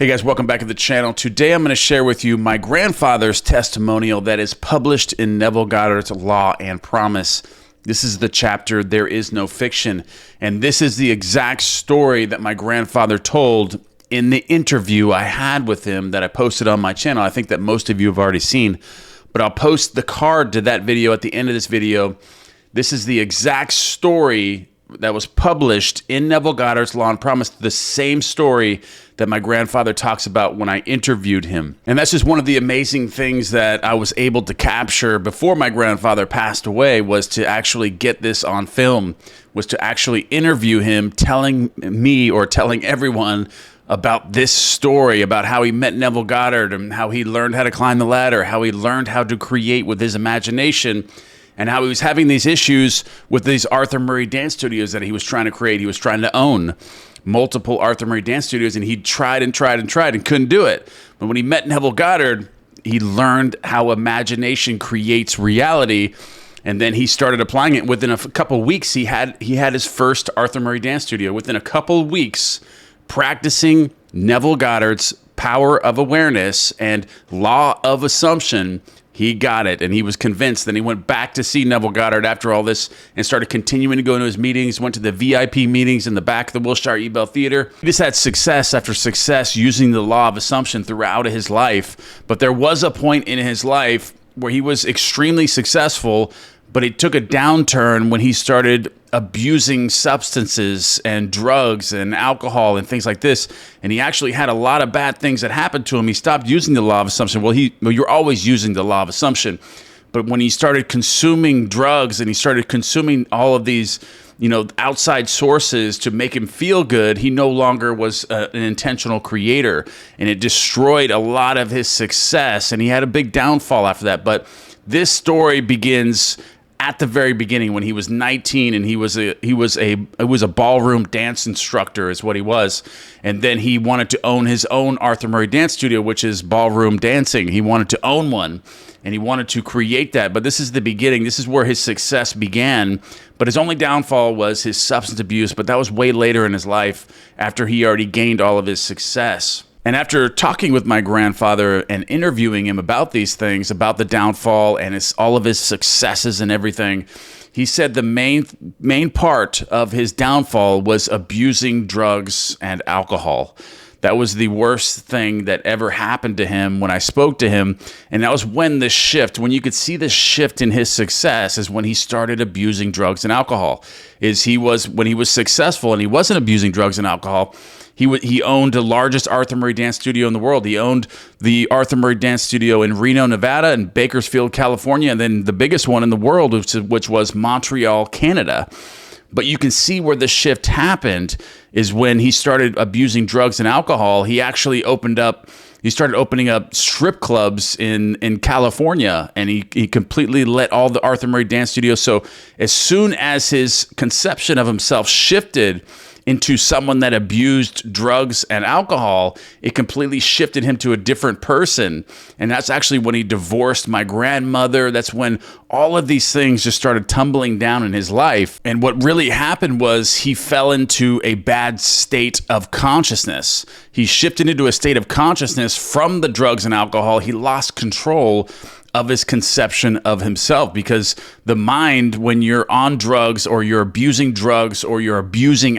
Hey guys, welcome back to the channel. Today I'm going to share with you my grandfather's testimonial that is published in Neville Goddard's Law and Promise. This is the chapter, There Is No Fiction. And this is the exact story that my grandfather told in the interview I had with him that I posted on my channel. I think that most of you have already seen, but I'll post the card to that video at the end of this video. This is the exact story that was published in Neville Goddard's Law and Promise, the same story that my grandfather talks about when I interviewed him. And that's just one of the amazing things that I was able to capture before my grandfather passed away, was to actually get this on film, was to actually interview him, telling me or telling everyone about this story, about how he met Neville Goddard and how he learned how to climb the ladder, how he learned how to create with his imagination, and how he was having these issues with these Arthur Murray dance studios that he was trying to create. He was trying to own multiple Arthur Murray dance studios, and he tried and couldn't do it. But when he met Neville Goddard, he learned how imagination creates reality, and then he started applying it. Within a couple of weeks, he had his first Arthur Murray dance studio. Within a couple of weeks, practicing Neville Goddard's power of awareness and law of assumption, he got it, and he was convinced. Then he went back to see Neville Goddard after all this and started continuing to go into his meetings, went to the VIP meetings in the back of the Wilshire Ebell Theater. He just had success after success using the law of assumption throughout his life. But there was a point in his life where he was extremely successful, but it took a downturn when he started abusing substances and drugs and alcohol and things like this. And he actually had a lot of bad things that happened to him. He stopped using the law of assumption. Well, you're always using the law of assumption. But when he started consuming drugs and he started consuming all of these, outside sources to make him feel good, he no longer was an intentional creator. And it destroyed a lot of his success. And he had a big downfall after that. But this story begins at the very beginning when he was 19, and he was a ballroom dance instructor is what he was. And then he wanted to own his own Arthur Murray dance studio, which is ballroom dancing. He wanted to own one, and he wanted to create that. But this is the beginning. This is where his success began. But his only downfall was his substance abuse. But that was way later in his life, after he already gained all of his success. And after talking with my grandfather and interviewing him about these things, about the downfall and all of his successes and everything, he said the main part of his downfall was abusing drugs and alcohol. That was the worst thing that ever happened to him when I spoke to him. And that was when the shift, when you could see the shift in his success, is when he started abusing drugs and alcohol. When he was successful and he wasn't abusing drugs and alcohol, he owned the largest Arthur Murray dance studio in the world. He owned the Arthur Murray dance studio in Reno, Nevada, and Bakersfield, California, and then the biggest one in the world, which was Montreal, Canada. But you can see where the shift happened is when he started abusing drugs and alcohol. He actually started opening up strip clubs in California, and he completely let all the Arthur Murray dance studios. So as soon as his conception of himself shifted into someone that abused drugs and alcohol, it completely shifted him to a different person. And that's actually when he divorced my grandmother. That's when all of these things just started tumbling down in his life. And what really happened was he fell into a bad state of consciousness. He shifted into a state of consciousness from the drugs and alcohol. He lost control of his conception of himself, because the mind, when you're on drugs or you're abusing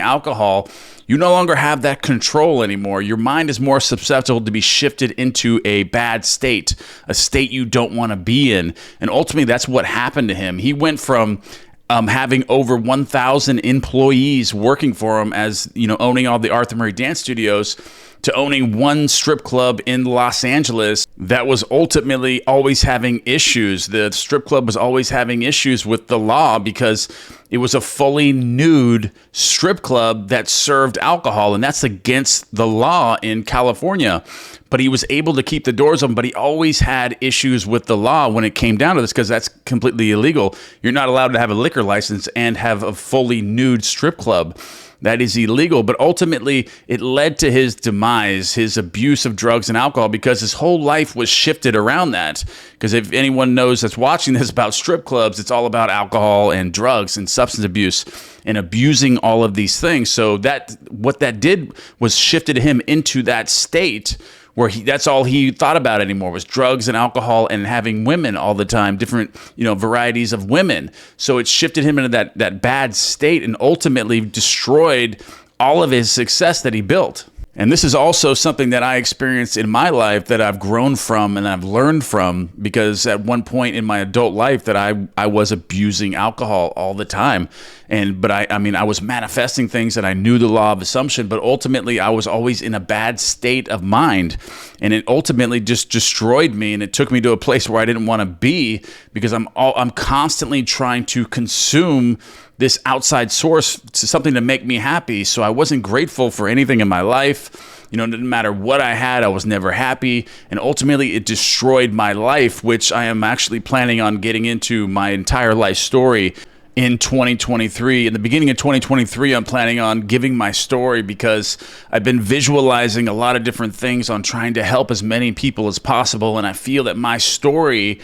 alcohol, you no longer have that control anymore. Your mind is more susceptible to be shifted into a bad state, a state you don't want to be in. And ultimately, that's what happened to him. He went from having over 1,000 employees working for him, as owning all the Arthur Murray dance studios, to owning one strip club in Los Angeles that was ultimately always having issues. The strip club was always having issues with the law because it was a fully nude strip club that served alcohol, and that's against the law in California. But he was able to keep the doors open, but he always had issues with the law when it came down to this, because that's completely illegal. You're not allowed to have a liquor license and have a fully nude strip club. that is illegal. But ultimately, it led to his demise, his abuse of drugs and alcohol, because his whole life was shifted around that. Because if anyone knows that's watching this about strip clubs, it's all about alcohol and drugs and substance abuse and abusing all of these things. So that what that did was shifted him into that state where that's all he thought about anymore was drugs and alcohol and having women all the time, different, varieties of women. So it shifted him into that bad state and ultimately destroyed all of his success that he built. And this is also something that I experienced in my life that I've grown from and I've learned from, because at one point in my adult life that I was abusing alcohol all the time. But I was manifesting things and I knew the law of assumption, but ultimately I was always in a bad state of mind, and it ultimately just destroyed me, and it took me to a place where I didn't want to be, because I'm constantly trying to consume this outside source to something to make me happy. So I wasn't grateful for anything in my life. It didn't matter what I had, I was never happy. And ultimately it destroyed my life, which I am actually planning on getting into my entire life story in 2023. In the beginning of 2023, I'm planning on giving my story, because I've been visualizing a lot of different things on trying to help as many people as possible. And I feel that my story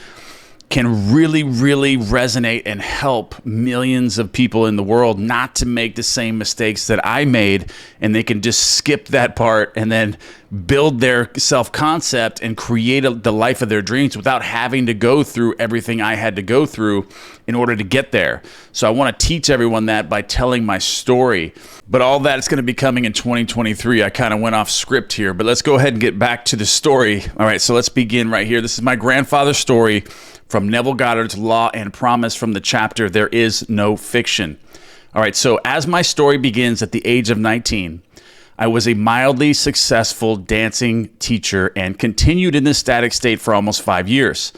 can really, really resonate and help millions of people in the world not to make the same mistakes that I made, and they can just skip that part and then build their self-concept and create the life of their dreams without having to go through everything I had to go through in order to get there. So I want to teach everyone that by telling my story. But all that is going to be coming in 2023. I kind of went off script here, but let's go ahead and get back to the story. All right, so let's begin right here. This is my grandfather's story from Neville Goddard's Law and Promise, from the chapter, There Is No Fiction. All right, so as my story begins at the age of 19, I was a mildly successful dancing teacher and continued in this static state for almost 5 years.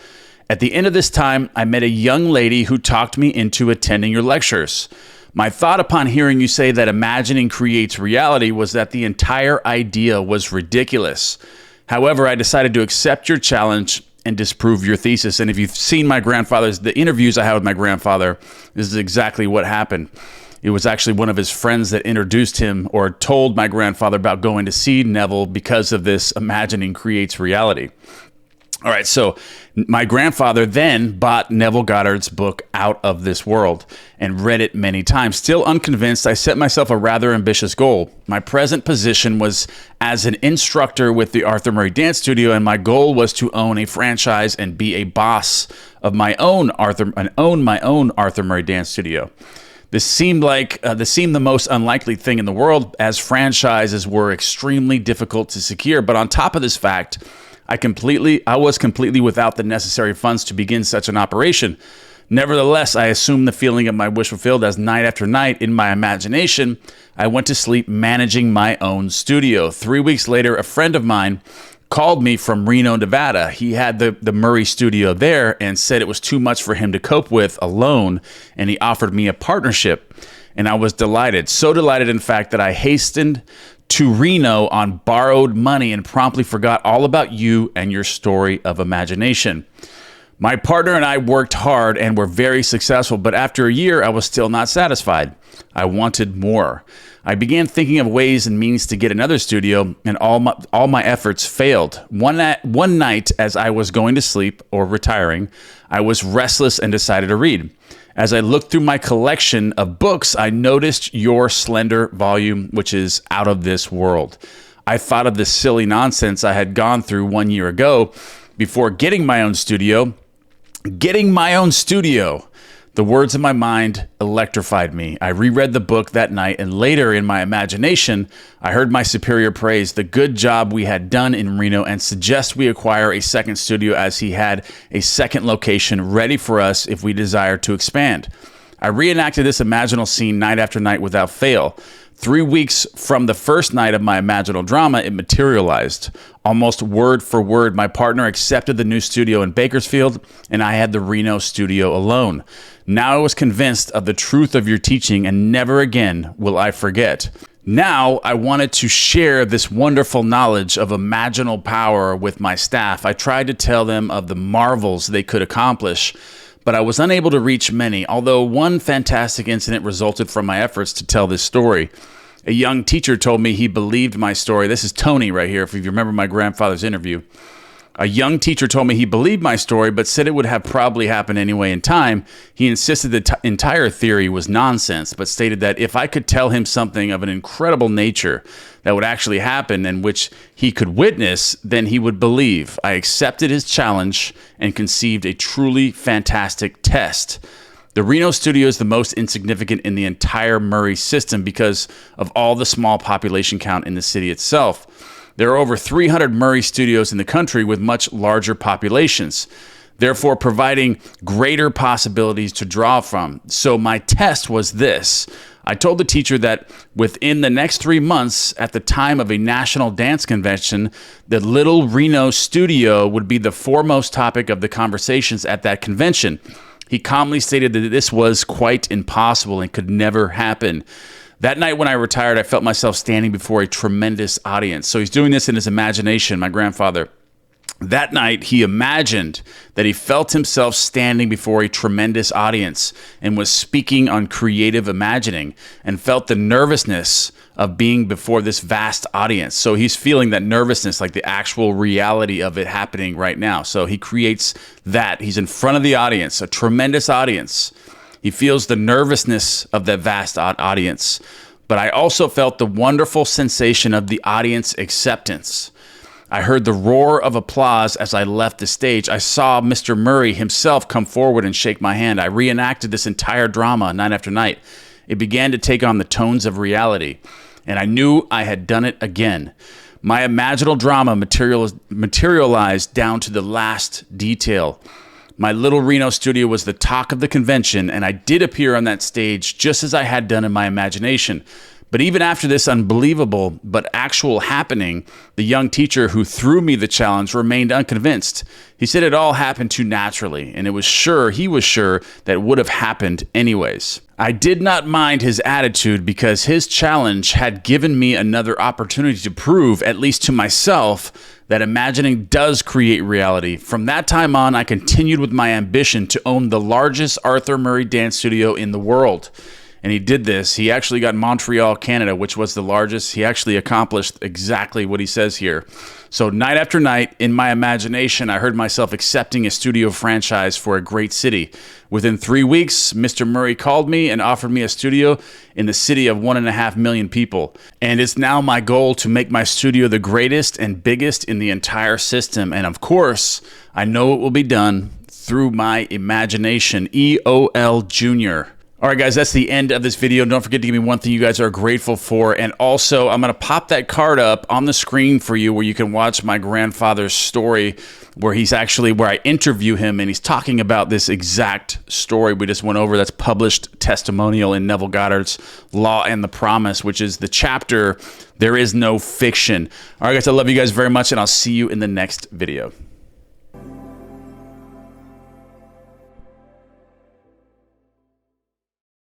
At the end of this time, I met a young lady who talked me into attending your lectures. My thought upon hearing you say that imagining creates reality was that the entire idea was ridiculous. However, I decided to accept your challenge and disprove your thesis. And if you've seen the interviews I had with my grandfather, this is exactly what happened. It was actually one of his friends that introduced him or told my grandfather about going to see Neville because of this imagining creates reality. All right, so my grandfather then bought Neville Goddard's book Out of This World and read it many times. Still unconvinced, I set myself a rather ambitious goal. My present position was as an instructor with the Arthur Murray Dance Studio, and my goal was to own a franchise and be a boss of my own own my own Arthur Murray Dance Studio. This seemed the most unlikely thing in the world, as franchises were extremely difficult to secure. But on top of this fact, I was completely without the necessary funds to begin such an operation. Nevertheless, I assumed the feeling of my wish fulfilled, as night after night in my imagination, I went to sleep managing my own studio. 3 weeks later, a friend of mine called me from Reno, Nevada. He had the Murray studio there and said it was too much for him to cope with alone, and he offered me a partnership. And I was delighted. So delighted, in fact, that I hastened to Reno on borrowed money and promptly forgot all about you and your story of imagination. My partner and I worked hard and were very successful, but after a year, I was still not satisfied. I wanted more. I began thinking of ways and means to get another studio, and all my efforts failed. One night, as I was going to sleep or retiring, I was restless and decided to read. As I looked through my collection of books, I noticed your slender volume, which is Out of This World. I thought of the silly nonsense I had gone through 1 year ago before getting my own studio. The words in my mind electrified me. I reread the book that night, and later in my imagination, I heard my superior praise the good job we had done in Reno and suggest we acquire a second studio, as he had a second location ready for us if we desired to expand. I reenacted this imaginal scene night after night without fail. 3 weeks from the first night of my imaginal drama, it materialized. Almost word for word, my partner accepted the new studio in Bakersfield, and I had the Reno studio alone. Now I was convinced of the truth of your teaching, and never again will I forget. Now I wanted to share this wonderful knowledge of imaginal power with my staff. I tried to tell them of the marvels they could accomplish, but I was unable to reach many, although one fantastic incident resulted from my efforts to tell this story. A young teacher told me he believed my story. This is Tony right here, if you remember my grandfather's interview. A young teacher told me he believed my story, but said it would have probably happened anyway in time. He insisted the entire theory was nonsense, but stated that if I could tell him something of an incredible nature that would actually happen and which he could witness, then he would believe. I accepted his challenge and conceived a truly fantastic test. The Reno studio is the most insignificant in the entire Murray system because of all the small population count in the city itself. There are over 300 Murray studios in the country with much larger populations, therefore providing greater possibilities to draw from. So my test was this. I told the teacher that within the next 3 months, at the time of a national dance convention, the little Reno studio would be the foremost topic of the conversations at that convention. He calmly stated that this was quite impossible and could never happen. That night when I retired, I felt myself standing before a tremendous audience. So he's doing this in his imagination, my grandfather. That night, he imagined that he felt himself standing before a tremendous audience and was speaking on creative imagining and felt the nervousness of being before this vast audience. So he's feeling that nervousness, like the actual reality of it happening right now. So he creates that. He's in front of the audience, a tremendous audience. He feels the nervousness of that vast audience. But I also felt the wonderful sensation of the audience acceptance. I heard the roar of applause as I left the stage. I saw Mr. Murray himself come forward and shake my hand. I reenacted this entire drama night after night. It began to take on the tones of reality, and I knew I had done it again. My imaginal drama materialized down to the last detail. My little Reno studio was the talk of the convention, and I did appear on that stage just as I had done in my imagination. But even after this unbelievable but actual happening, the young teacher who threw me the challenge remained unconvinced. He said it all happened too naturally, and he was sure that it would have happened anyways. I did not mind his attitude because his challenge had given me another opportunity to prove, at least to myself, that imagining does create reality. From that time on, I continued with my ambition to own the largest Arthur Murray dance studio in the world. And he did this. He actually got Montreal, Canada, which was the largest. He actually accomplished exactly what he says here. So night after night, in my imagination, I heard myself accepting a studio franchise for a great city. Within 3 weeks, Mr. Murray called me and offered me a studio in the city of 1.5 million people. And it's now my goal to make my studio the greatest and biggest in the entire system. And of course, I know it will be done through my imagination. EOL Jr. All right, guys, that's the end of this video. Don't forget to give me one thing you guys are grateful for. And also, I'm going to pop that card up on the screen for you where you can watch my grandfather's story where I interview him and he's talking about this exact story we just went over. That's published testimonial in Neville Goddard's Law and the Promise, which is the chapter, There Is No Fiction. All right, guys, I love you guys very much, and I'll see you in the next video.